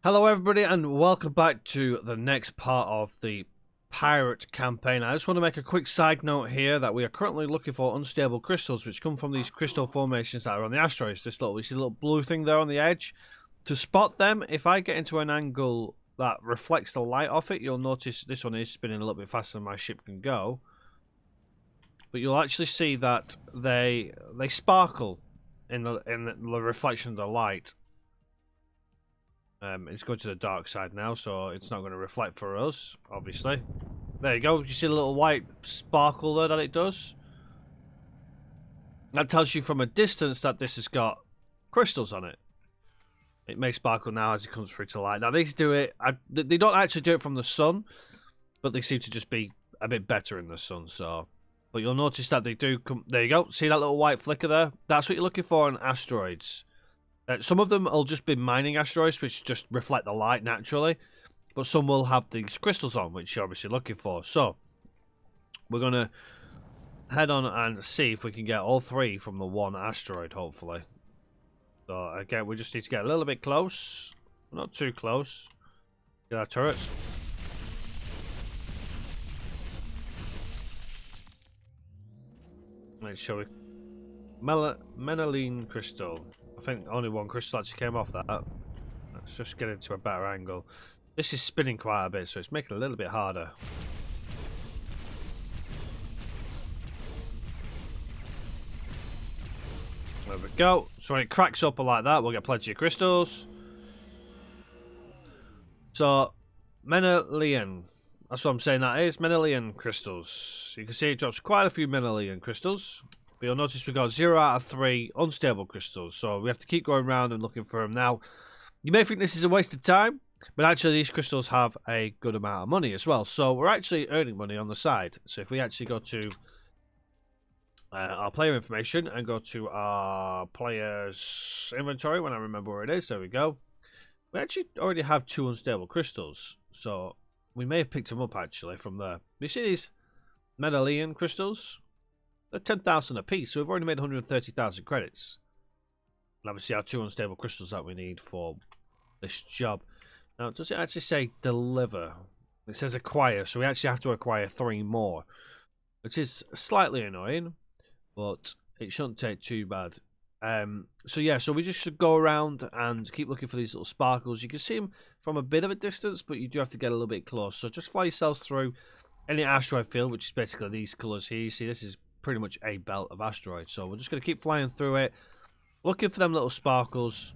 Hello everybody and welcome back to the next part of the pirate campaign. I just want to make a quick side note here that we are currently looking for unstable crystals which come from these crystal formations that are on the asteroids. You see a little blue thing there on the edge. To spot them, if I get into an angle that reflects the light off it, you'll notice this one is spinning a little bit faster than my ship can go. But you'll actually see that they sparkle in the reflection of the light. It's going to the dark side now, so it's not going to reflect for us, obviously. There you go. You see the little white sparkle there that it does? That tells you from a distance that this has got crystals on it. It may sparkle now as it comes through to light. Now, these do it... they don't actually do it from the sun, but they seem to just be a bit better in the sun, so... But you'll notice that they do come... There you go. See that little white flicker there? That's what you're looking for on asteroids. Some of them will just be mining asteroids, which just reflect the light naturally. But some will have these crystals on, which you're obviously looking for. So, we're going to head on and see if we can get all three from the one asteroid, hopefully. So, again, we just need to get a little bit close. Not too close. Get our turrets. Right, shall we? Menaline crystal. I think only one crystal actually came off that. Let's just get into a better angle. This is spinning quite a bit, so it's making it a little bit harder. There we go. So when it cracks up like that, we'll get plenty of crystals. So, Menelian. That's what I'm saying that is. Menelian crystals. You can see it drops quite a few Menelian crystals. But you'll notice we got 0 out of 3 unstable crystals, so we have to keep going around and looking for them. Now, you may think this is a waste of time, but actually these crystals have a good amount of money as well. So we're actually earning money on the side. So if we actually go to our player information and go to our player's inventory, when I remember where it is, there we go. We actually already have 2 unstable crystals, so we may have picked them up actually from there. You see these Medallion crystals? They're 10,000 a piece, so we've already made 130,000 credits. And obviously our 2 unstable crystals that we need for this job. Now, does it actually say deliver? It says acquire, so we actually have to acquire 3 more. Which is slightly annoying, but it shouldn't take too bad. So yeah, so we just should go around and keep looking for these little sparkles. You can see them from a bit of a distance, but you do have to get a little bit close. So just fly yourselves through any asteroid field, which is basically these colours here. You see, this is pretty much a belt of asteroids, so we're just going to keep flying through it, looking for them little sparkles.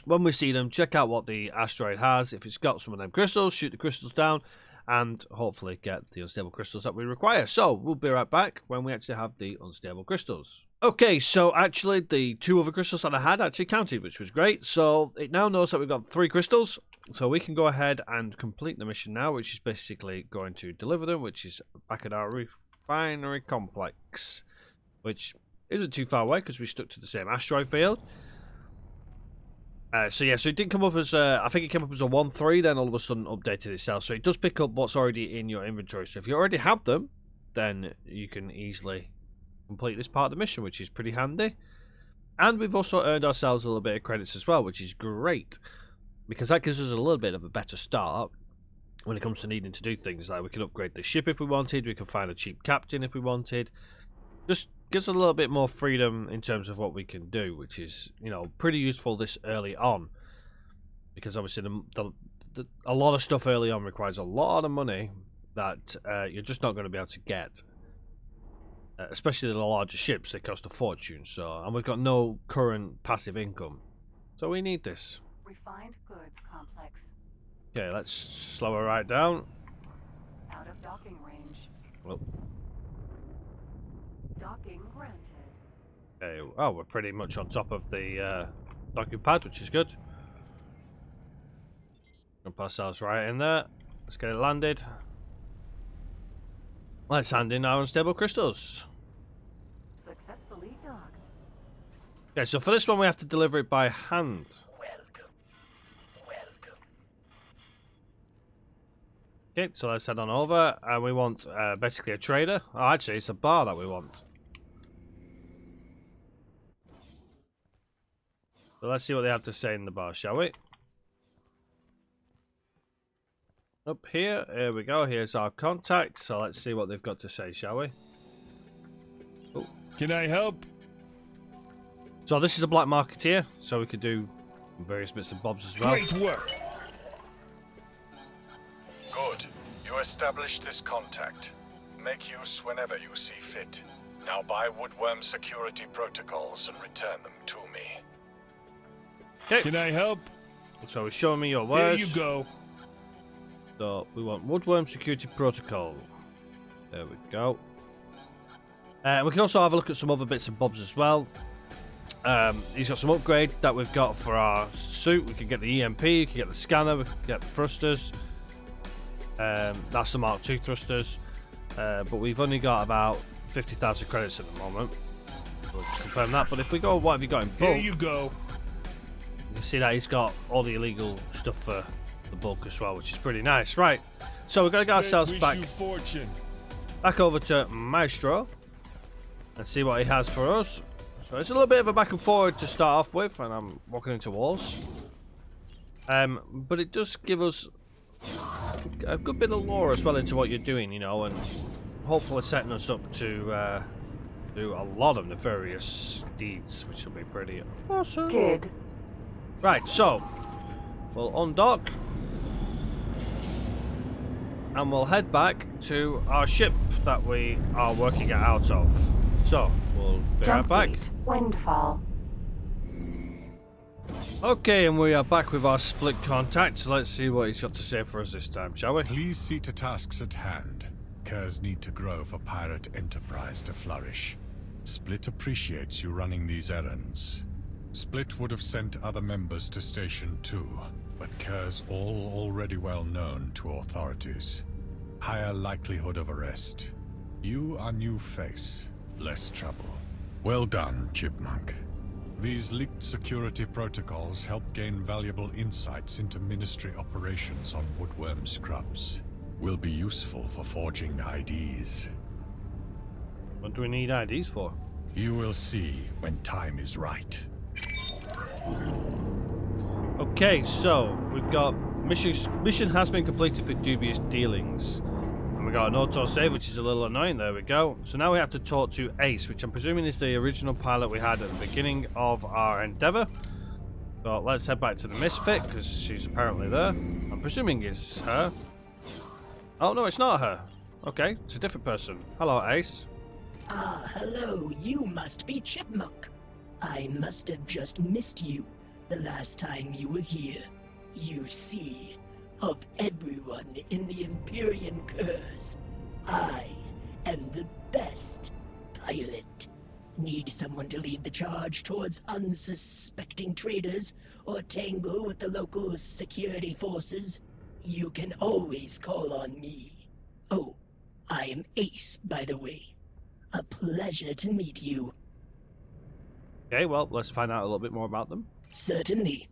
When we see them, check out what the asteroid has. If it's got some of them crystals, shoot the crystals down and hopefully get the unstable crystals that we require. So we'll be right back when we actually have the unstable crystals. Okay, so actually the 2 other crystals that I had actually counted, which was great. So it now knows that we've got 3 crystals, so we can go ahead and complete the mission now, which is basically going to deliver them, which is back at our refinery complex, which isn't too far away because we stuck to the same asteroid field. So yeah, so it didn't come up as I think it came up as a 1-3, then all of a sudden updated itself. So it does pick up what's already in your inventory. So if you already have them, then you can easily complete this part of the mission, which is pretty handy. And we've also earned ourselves a little bit of credits as well, which is great, because that gives us a little bit of a better start when it comes to needing to do things. Like we can upgrade the ship if we wanted, we can find a cheap captain if we wanted. Just gives us a little bit more freedom in terms of what we can do, which is, you know, pretty useful this early on, because obviously a lot of stuff early on requires a lot of money that you're just not going to be able to get. Especially the larger ships, they cost a fortune. So, and we've got no current passive income, so we need this. Refined goods complex. Okay, let's slow her right down. Out of docking range. Well, Docking granted. okay. Oh, we're pretty much on top of the docking pad, which is good. Jump ourselves right in there. Let's get it landed. Let's hand in our unstable crystals. Successfully docked. Okay, so for this one we have to deliver it by hand. Welcome. Welcome. Okay, so let's head on over, and we want basically a trader. Oh, actually, it's a bar that we want. So let's see what they have to say in the bar, shall we? Up here we go. Here's our contact. So let's see what they've got to say, shall we? Oh. Can I help? So this is a black marketeer, so we could do various bits and bobs as well. Great work. Good. You established this contact. Make use whenever you see fit. Now buy Woodworm security protocols and return them to me. Okay. Can I help? So he's showing me your Here words. you go. So we want Woodworm security protocol. There we go. We can also have a look at some other bits and bobs as well. He's got some upgrade that we've got for our suit. We can get the EMP, we can get the scanner, we can get the thrusters. That's the Mark II thrusters. But we've only got about 50,000 credits at the moment. We'll confirm that. But if we go, what have you got in bulk? Here you go. You can see that he's got all the illegal stuff for the bulk as well, which is pretty nice. Right, so we're going to get ourselves Wish back you fortune. over to Maestro and see what he has for us. So it's a little bit of a back and forward to start off with, and I'm walking into walls. But it does give us a good bit of lore as well into what you're doing, you know, and hopefully setting us up to do a lot of nefarious deeds, which will be pretty awesome. Kid. Right, so we'll undock and we'll head back to our ship that we are working it out of. So we'll be right Jump back. gate. Windfall. Okay, and we are back with our split contact, so let's see what he's got to say for us this time, shall we? Please see to tasks at hand. Curs need to grow for pirate enterprise to flourish. Split appreciates you running these errands. Split would have sent other members to Station 2, but Curs all already well known to authorities. Higher likelihood of arrest. You are new face, less trouble. Well done, Chipmunk. These leaked security protocols help gain valuable insights into Ministry operations on Woodworm scrubs. Will be useful for forging IDs. What do we need IDs for? You will see when time is right. Okay, so we've got mission has been completed for dubious dealings. And we got an autosave, which is a little annoying. There we go. So now we have to talk to Ace, which I'm presuming is the original pilot we had at the beginning of our endeavor. So let's head back to the Misfit, because she's apparently there. I'm presuming it's her. Oh, no, it's not her. Okay, it's a different person. Hello, Ace. Ah, hello, you must be Chipmunk. I must have just missed you the last time you were here. You see, of everyone in the Empyrean Curse, I am the best pilot. Need someone to lead the charge towards unsuspecting traders or tangle with the local security forces? You can always call on me. Oh, I am Ace, by the way. A pleasure to meet you. Okay, well, let's find out a little bit more about them. Certainly.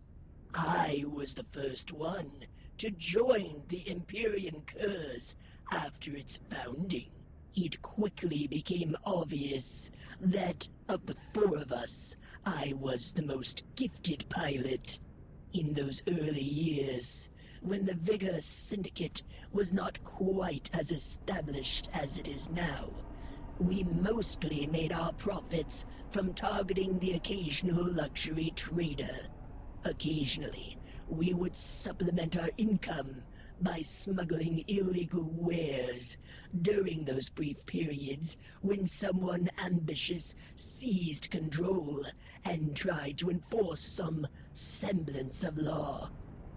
I was the first one to join the Empyrean Curse after its founding. It quickly became obvious that of the four of us, I was the most gifted pilot. In those early years, when the Vigor Syndicate was not quite as established as it is now, we mostly made our profits from targeting the occasional luxury trader. Occasionally, we would supplement our income by smuggling illegal wares during those brief periods when someone ambitious seized control and tried to enforce some semblance of law.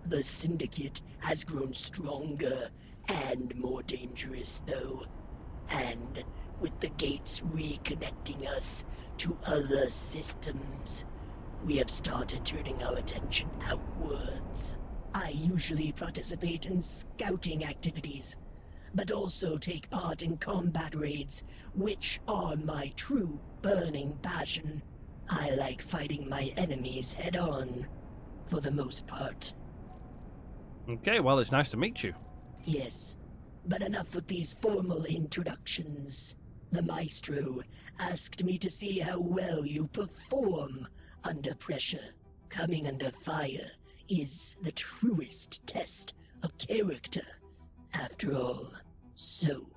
The Syndicate has grown stronger and more dangerous, though. And with the gates reconnecting us to other systems, we have started turning our attention outwards. I usually participate in scouting activities, but also take part in combat raids, which are my true burning passion. I like fighting my enemies head-on, for the most part. Okay, well, it's nice to meet you. Yes, but enough with these formal introductions. The Maestro asked me to see how well you perform under pressure. Coming under fire is the truest test of character. After all, so,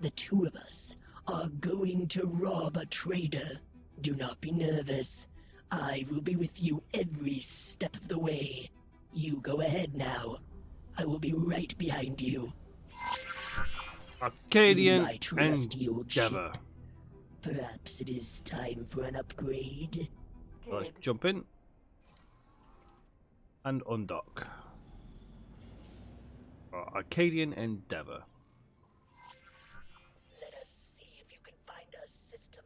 the two of us are going to rob a trader. Do not be nervous. I will be with you every step of the way. You go ahead now. I will be right behind you. Arcadian My trusty old Endeavor. ship. Perhaps it is time for an upgrade. Let's Good. jump in and undock. Arcadian Endeavor. Let us see if you can find a system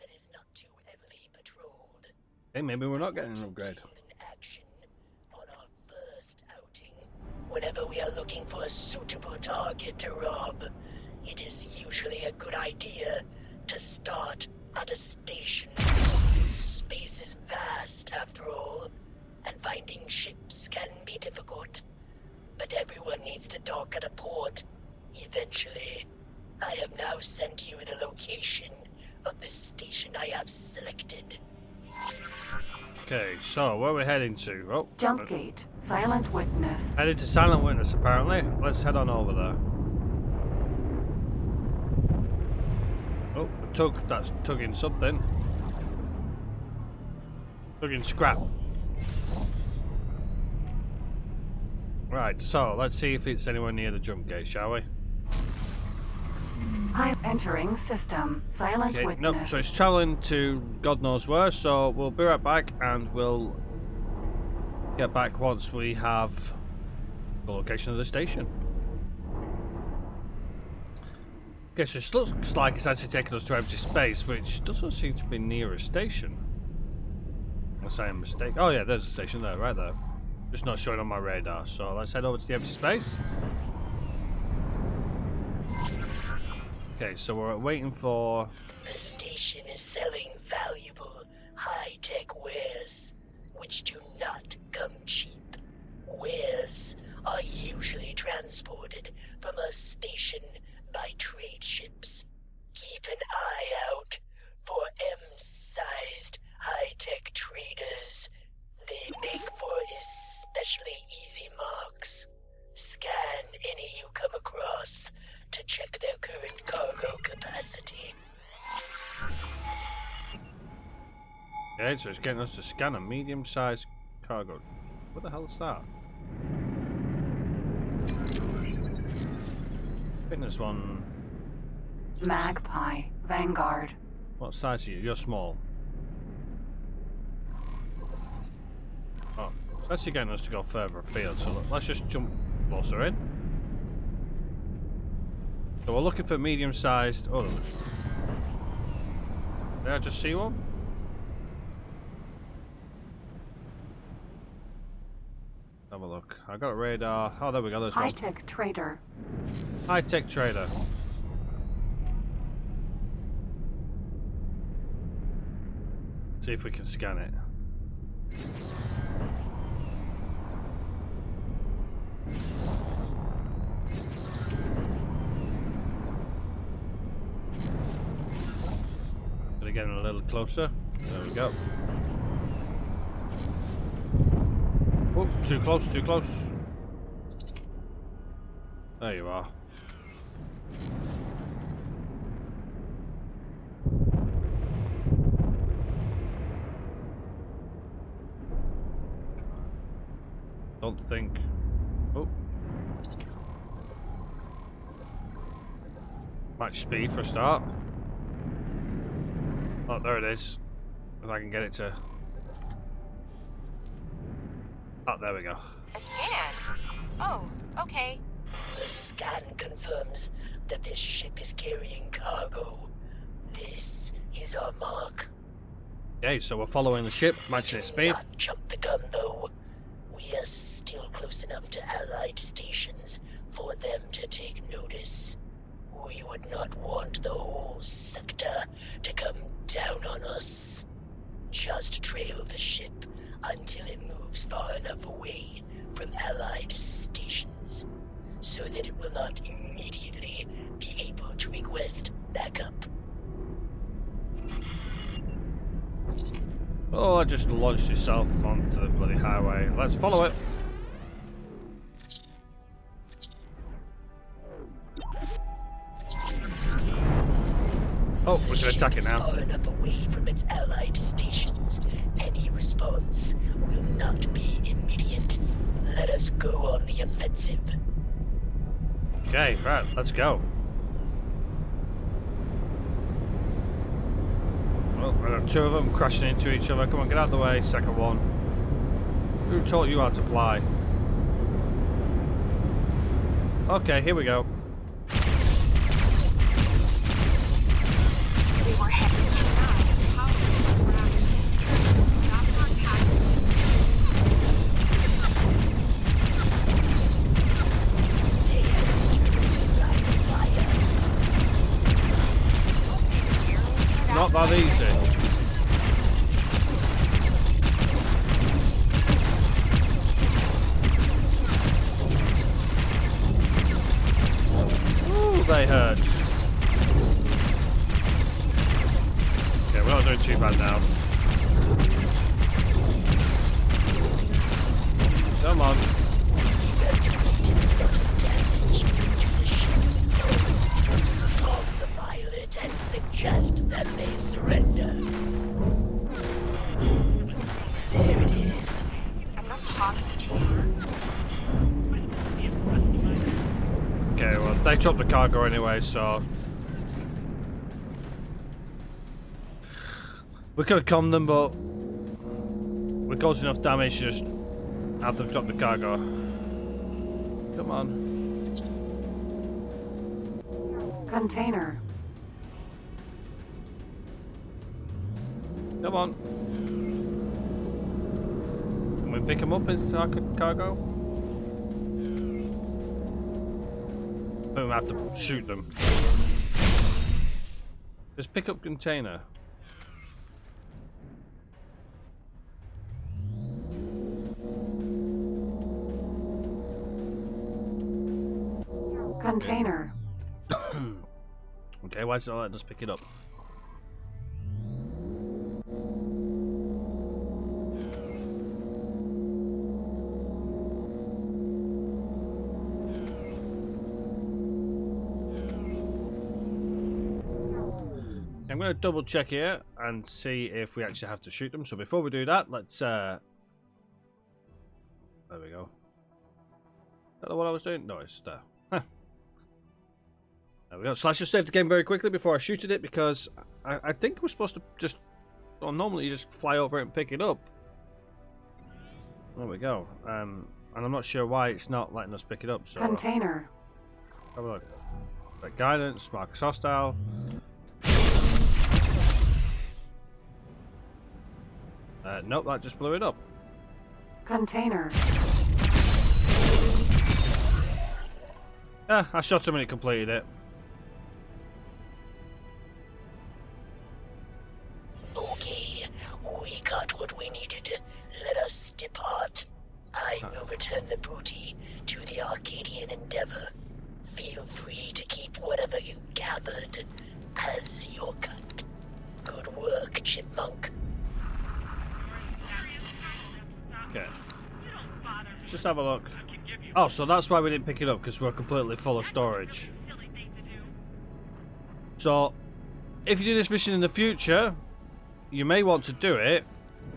that is not too heavily patrolled. Hey, maybe we're not getting an upgrade. Killed in action on our first outing. Whenever we are looking for a suitable target to rob, it is usually a good idea to start at a station. Space is vast, after all, and finding ships can be difficult. But everyone needs to dock at a port, eventually. I have now sent you the location of the station I have selected. Okay, so where are we heading to? Oh, Jump gate. Silent witness. heading to Silent Witness, apparently. Let's head on over there. Oh, a tug. That's tugging something. Tugging scrap. Right, so let's see if it's anywhere near the jump gate, shall we? I'm entering system. Silent Okay, witness. nope, so it's travelling to God knows where, so we'll be right back and we'll get back once we have the location of the station. Okay, so it looks like it's actually taking us to empty space, which doesn't seem to be near a station. Unless I am mistaken. Oh yeah, there's a station there, right there. Just not showing on my radar, so let's head over to the empty space. Okay, so we're waiting for... The station is selling valuable, high-tech wares, which do not come cheap. Wares are usually transported from a station by trade ships. Keep an eye out for M-sized high-tech traders. They make for especially easy marks. Scan any you come across to check their current cargo capacity. Okay, so it's getting us to scan a medium-sized cargo. What the hell is that? I think this one... Magpie. Vanguard. What size are you? You're small. Oh, it's actually getting us to go further afield, so let's just jump closer in. So we're looking for medium-sized... Oh, did I just see one? Have a look. I got a radar. Oh, there we go. There's one. High-tech trader. High-tech trader. See if we can scan it. Gonna get in a little closer. There we go. Oh, too close, too close. There you are. Don't think. Oh. Match speed for a start. Oh, there it is. If I can get it to... Oh, there we go. A scan? Oh, okay. The scan confirms that this ship is carrying cargo. This is our mark. Okay, so we're following the ship, matching its speed. Not jump the gun, though. We are still close enough to Allied stations for them to take notice. We would not want the whole sector to come down on us. Just trail the ship until it moves far enough away from Allied stations, so that it will not immediately be able to request backup. Oh, I just launched itself onto the bloody highway. Let's follow it. Oh, we can attack it now. Far enough away from its allied stations. Any response will not be immediate. Let us go on the offensive. Okay, right, let's go. Oh, I got two of them crashing into each other. Come on, get out of the way. Second one. Who taught you how to fly? Okay, here we go. We were heading inside. How stop contact. Stay after its light fire. Not that easy. Ooh, they hurt. Okay, we're not doing too bad now. Come on. Calm the pilot and suggest that they surrender. There it is. I'm not talking to you. Okay, well, they dropped the cargo anyway, so... We could have calmed them, but... we caused enough damage to just have them drop the cargo. Come on. Container. Come on. Can we pick them up as our cargo? We have to shoot them. Just pick up container. Container. Okay, why is it not letting us pick it up? I'm going to double check here and see if we actually have to shoot them. So before we do that, let's there we go. Is that what I was doing? No, it's there. There we go. So let's just save the game very quickly before I shoot at it, because I think we're supposed to just, well, normally you just fly over it and pick it up. There we go. And I'm not sure why it's not letting us pick it up. So Container. have a look. Right, guidance, mark as hostile. Nope, that just blew it up. Container. I shot him and it completed it. Okay, we got what we needed. Let us depart. I will return the booty to the Arcadian Endeavor. Feel free to keep whatever you gathered as your cut. Good work, Chipmunk. Okay. Just have a look. Oh, so that's why we didn't pick it up, because we're completely full of storage. So, if you do this mission in the future, you may want to do it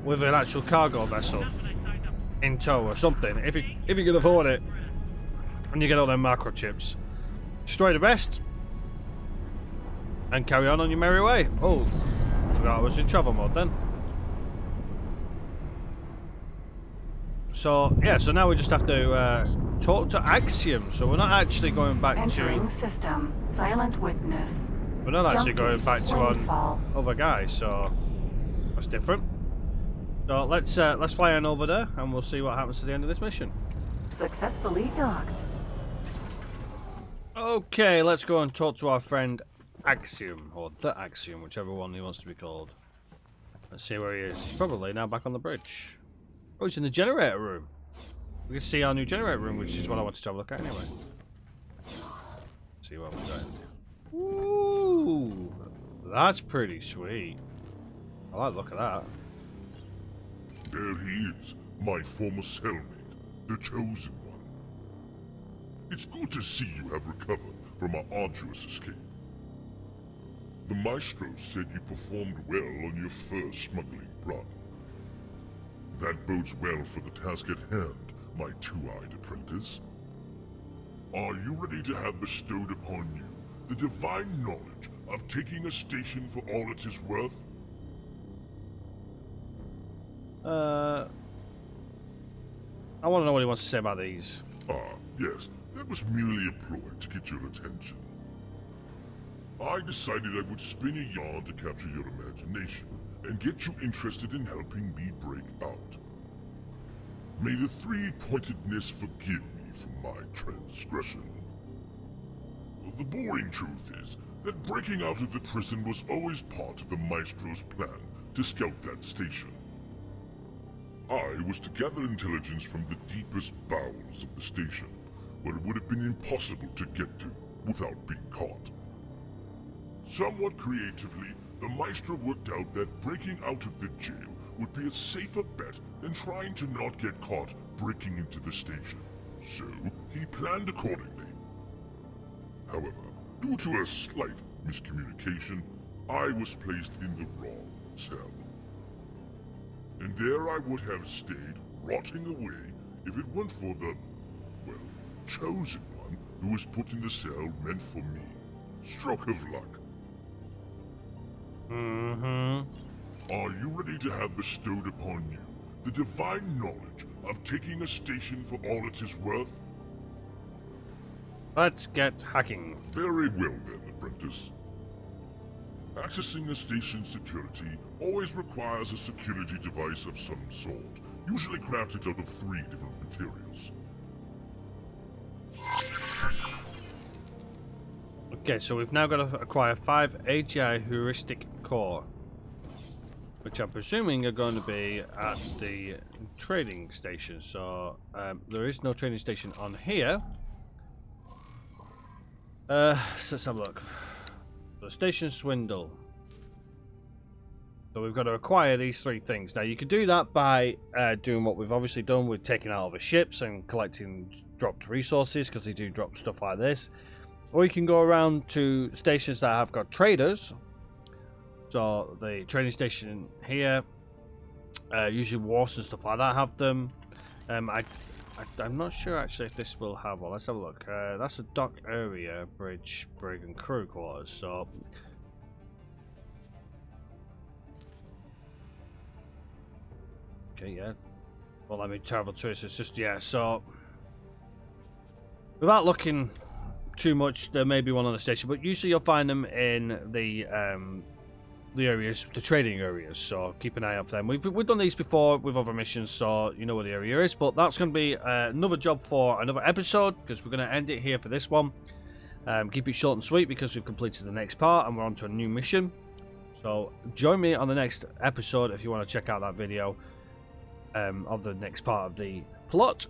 with an actual cargo vessel in tow or something, if you can afford it, and you get all them microchips. Destroy the rest, and carry on your merry way. Oh, I forgot I was in travel mode then. So, yeah, so now we just have to talk to Axiom. So we're not actually going back Entering to... system. Silent witness. We're not actually Jump going gate, back to landfall. on other guy, so that's different. So let's fly on over there, and we'll see what happens to the end of this mission. Successfully docked. Okay, let's go and talk to our friend Axiom, or the Axiom, whichever one he wants to be called. Let's see where he is. He's probably now back on the bridge. Oh, he's in the generator room. We can see our new generator room, which is what I wanted to have a look at anyway. See what we've got. Ooh, that's pretty sweet. I like the look of that. There he is, my former cellmate, the Chosen One. It's good to see you have recovered from our arduous escape. The Maestro said you performed well on your first smuggling run. That bodes well for the task at hand, my two-eyed apprentice. Are you ready to have bestowed upon you the divine knowledge of taking a station for all it is worth? I want to know what he wants to say about these. Ah, yes, that was merely a ploy to get your attention. I decided I would spin a yarn to capture your imagination and get you interested in helping me break out. May the three-pointedness forgive me for my transgression. The boring truth is that breaking out of the prison was always part of the Maestro's plan to scout that station. I was to gather intelligence from the deepest bowels of the station, where it would have been impossible to get to without being caught. Somewhat creatively, the Maestro worked out that breaking out of the jail would be a safer bet than trying to not get caught breaking into the station. So, he planned accordingly. However, due to a slight miscommunication, I was placed in the wrong cell. And there I would have stayed, rotting away, if it weren't for the, well, chosen one who was put in the cell meant for me. Stroke of luck. Are you ready to have bestowed upon you the divine knowledge of taking a station for all it is worth? Let's get hacking. Very well then, apprentice. Accessing a station's security always requires a security device of some sort, usually crafted out of 3 different materials. Okay, so we've now got to acquire 5 AGI heuristic core, which I'm presuming are going to be at the trading station. So there is no trading station on here. So let's have a look. The station swindle. So we've got to acquire these 3 things. Now you can do that by doing what we've obviously done with taking out other ships and collecting dropped resources, because they do drop stuff like this. Or you can go around to stations that have got traders. So the trading station here, usually wharfs and stuff like that have them. I'm not sure actually if this will have one. Let's have a look. That's a dock area, bridge, brig and crew quarters. So okay, yeah. Well, let me travel to it. So it's just, yeah, so without looking too much, there may be one on the station, but usually you'll find them in the areas, the trading areas, so keep an eye out for them. We've done these before with other missions, so you know where the area is, but that's going to be another job for another episode, because we're going to end it here for this one. Keep it short and sweet, because we've completed the next part and we're on to a new mission. So join me on the next episode if you want to check out that video of the next part of the plot.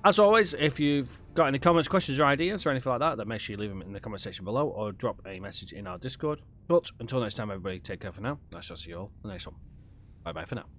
As always, if you've got any comments, questions or ideas or anything like that, then make sure you leave them in the comment section below or drop a message in our Discord. But until next time, everybody, take care for now. I shall see you all in the next one. Bye bye for now.